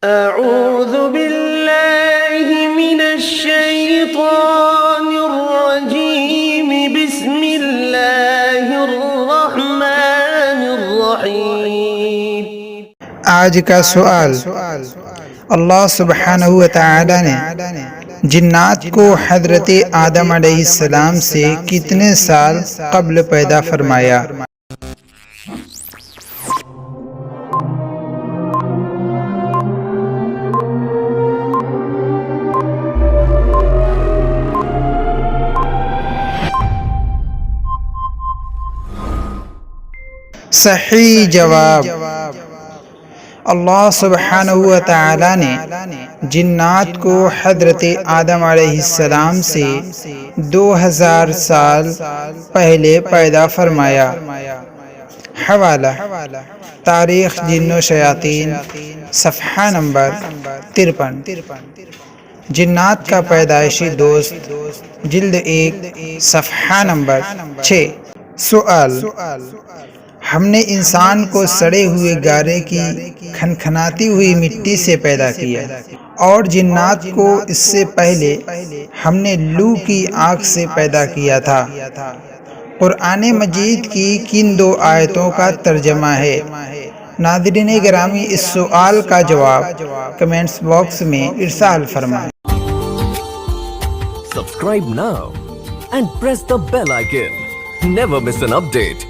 أعوذ بالله من الشيطان الرجيم بسم الله الرحمن الرحيم۔ آج کا سوال، اللہ سبحانہ و تعالی نے جنات کو حضرت آدم علیہ السلام سے کتنے سال قبل پیدا فرمایا؟ صحیح جواب، اللہ سبحانہ و تعالی نے جنات کو حضرت آدم علیہ السلام سے 2000 سال پہلے پیدا فرمایا۔ حوالہ: تاریخ جن و شیاطین، صفحہ نمبر 53۔ جنات کا پیدائشی دوست، جلد 1، صفحہ نمبر 6۔ سوال: ہم نے انسان کو سڑے ہوئے گارے کی کھنکھناتی ہوئی مٹی سے پیدا کیا، اور جنات کو اس سے پہلے ہم نے لو کی آنکھ سے پیدا کیا تھا۔ قرآن مجید کی کن 2 آیتوں کا ترجمہ ہے؟ ناظرین گرامی، اس سوال کا جواب کمنٹس باکس میں ارسال فرمائیں۔ Subscribe now and press the bell icon. Never miss an update.